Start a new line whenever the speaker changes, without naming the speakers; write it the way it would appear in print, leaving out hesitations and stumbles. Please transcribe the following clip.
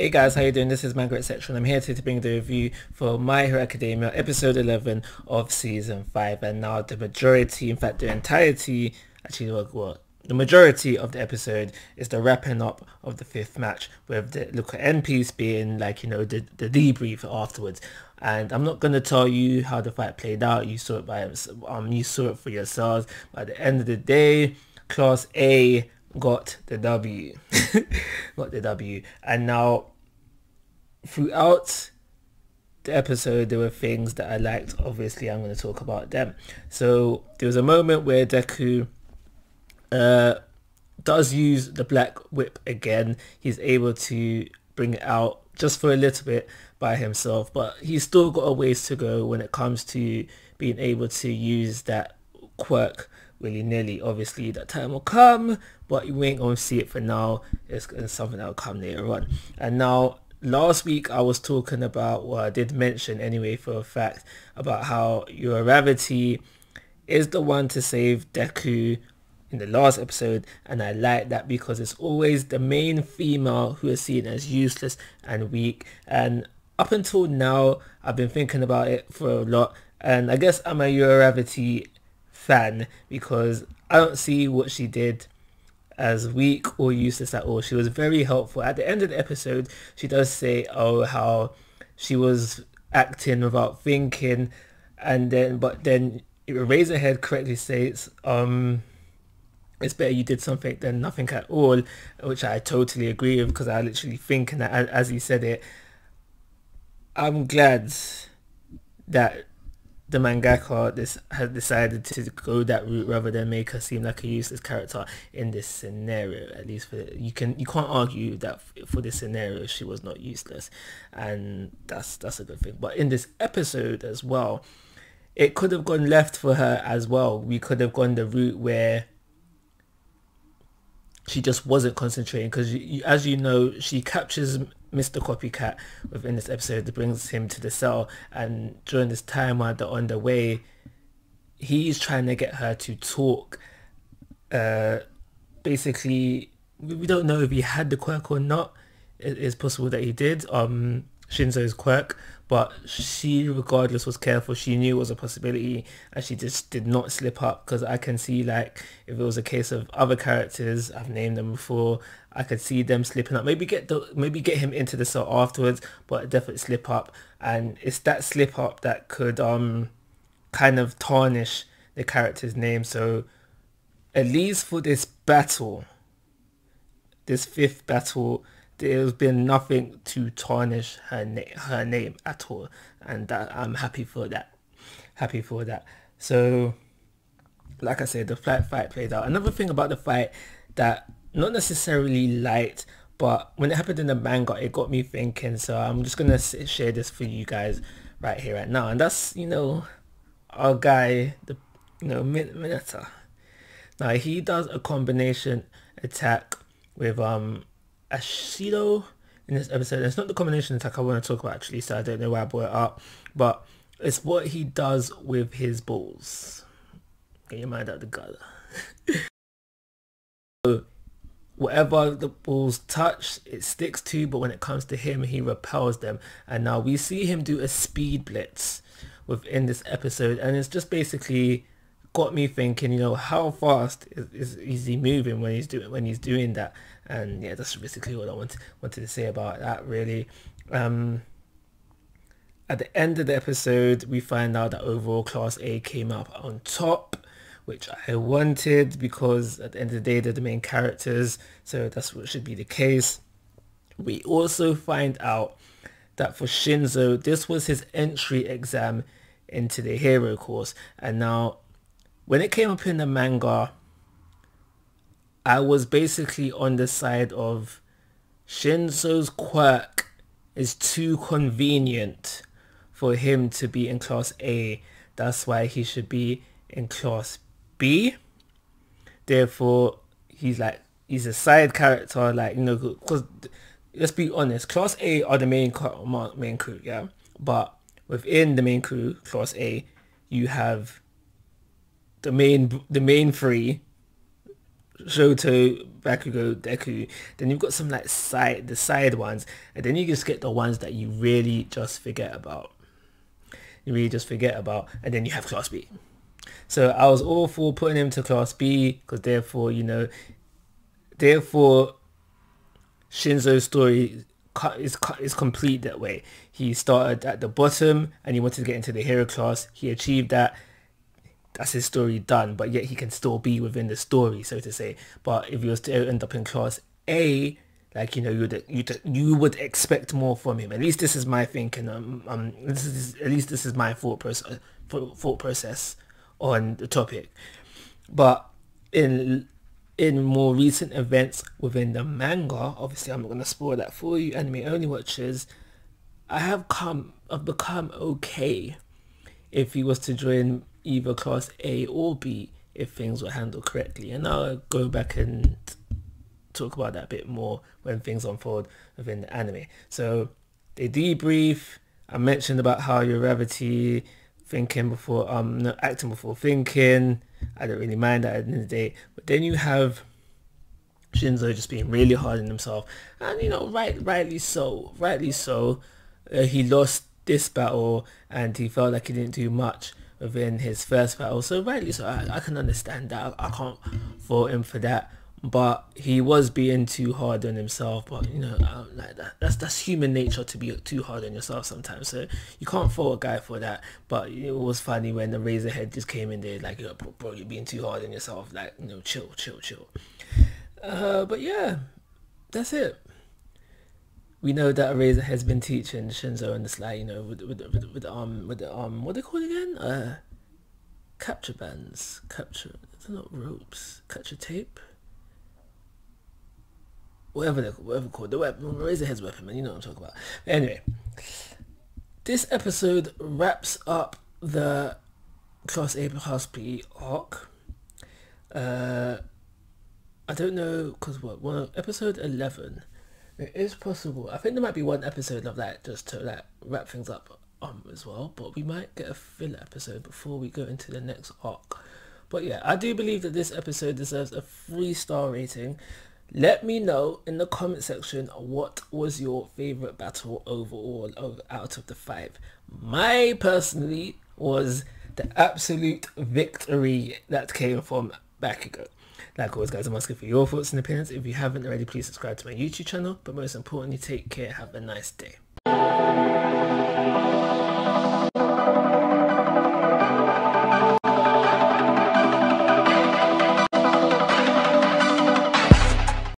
Hey guys, how you doing? This is Manga, etc. and I'm here today to bring the review for My Hero Academia episode 11 of season 5. And now the majority, in fact the entirety, actually what the majority of the episode is the wrapping up of the 5th match, with the look at end piece being like, you know, the debrief afterwards. And I'm not going to tell you how the fight played out. You saw it you saw it for yourselves. But at the end of the day, Class A got the W. Got the W. And now throughout the episode there were things that I liked. Obviously I'm going to talk about them. So there was a moment where Deku does use the black whip again. He's able to bring it out just for a little bit by himself, but he's still got a ways to go when it comes to being able to use that quirk willy-nilly. Obviously that time will come, but you ain't gonna see it for now. It's something that will come later on. And now last week I was talking about, well, I did mention anyway for a fact, about how your Ravity is the one to save Deku in the last episode, and I like that because it's always the main female who is seen as useless and weak. And up until now I've been thinking about it for a lot, and I guess I'm a Ravity fan because I don't see what she did as weak or useless at all. She was very helpful. At the end of the episode she does say, oh, how she was acting without thinking, and then Razorhead correctly says it's better you did something than nothing at all, which I totally agree with, because I literally think, and as he said it, I'm glad that the mangaka has decided to go that route rather than make her seem like a useless character in this scenario. At least you can't argue that for this scenario she was not useless, and that's a good thing. But in this episode as well, it could have gone left for her as well. We could have gone the route where she just wasn't concentrating, because as you know, she captures Mr. Copycat within this episode that brings him to the cell, and during this time while they're on the way, he's trying to get her to talk. Basically, we don't know if he had the quirk or not. It's possible that he did, Shinzo's quirk, but she regardless was careful. She knew it was a possibility and she just did not slip up, because I can see, like, if it was a case of other characters, I've named them before, I could see them slipping up, maybe get him into the cell afterwards, but definitely slip up. And it's that slip up that could kind of tarnish the character's name. So at least for this battle, this 5th battle, there's been nothing to tarnish her name at all, and that I'm happy for that. So like I said, the fight played out. Another thing about the fight that not necessarily liked, but when it happened in the manga it got me thinking, so I'm just gonna share this for you guys right here right now. And that's, you know, our guy, Mineta. Now he does a combination attack with Ashido in this episode. It's not the combination attack I want to talk about actually, so I don't know why I brought it up, but it's what he does with his balls. Get your mind out the gutter. So whatever the balls touch, it sticks to, but when it comes to him, he repels them. And now we see him do a speed blitz within this episode, and it's just basically got me thinking, you know, how fast is he moving when he's doing that. And yeah, that's basically what I wanted to say about that, really. At the end of the episode we find out that overall Class A came up on top, which I wanted, because at the end of the day they're the main characters, so that's what should be the case. We also find out that for Shinzo, this was his entry exam into the hero course. And now when it came up in the manga, I was basically on the side of Shinzo's quirk is too convenient for him to be in Class A. That's why he should be in Class B. Therefore, he's a side character, like, you know, because let's be honest, Class A are the main crew, yeah? But within the main crew, Class A, you have the main three, Shoto, Bakugo, Deku. Then you've got some like the side ones, and then you just get the ones that you really just forget about. You really just forget about, and then you have Class B. So I was all for putting him to Class B because therefore, therefore Shinzo's story is complete that way. He started at the bottom and he wanted to get into the hero class. He achieved that. That's his story done, but yet he can still be within the story, so to say. But if he was to end up in Class A, like, you would expect more from him. At least this is my thinking. This is my thought process on the topic. But in more recent events within the manga, obviously I'm not going to spoil that for you, anime only watchers, I've become okay if he was to join either Class A or B if things were handled correctly. And I'll go back and talk about that a bit more when things unfold within the anime. So they debrief. I mentioned about how your gravity acting before thinking. I don't really mind that at the end of the day. But then you have Shinzo just being really hard on himself, and rightly so. He lost this battle and he felt like he didn't do much within his first battle, so rightly so. I can understand that. I can't fault him for that, but he was being too hard on himself. But like that's human nature, to be too hard on yourself sometimes, so you can't fault a guy for that. But it was funny when the Razorhead just came in there like, bro, you're being too hard on yourself, like, chill. But yeah, that's it. We know that Razor has been teaching Shinzo on the sly, with the what they call it again? Capture bands, they're not ropes, capture tape, whatever called, the weapon, Razorhead's weapon, man. You know what I'm talking about. Anyway, this episode wraps up the Class A Class B arc. I don't know, because episode 11. It is possible. I think there might be one episode of that just to like wrap things up as well. But we might get a filler episode before we go into the next arc. But yeah, I do believe that this episode deserves a 3-star rating. Let me know in the comment section what was your favourite battle overall out of the 5. My personally was the absolute victory that came from Bakugo. Like always, guys, I'm asking for your thoughts and opinions. If you haven't already, please subscribe to my YouTube channel. But most importantly, take care. Have a nice day.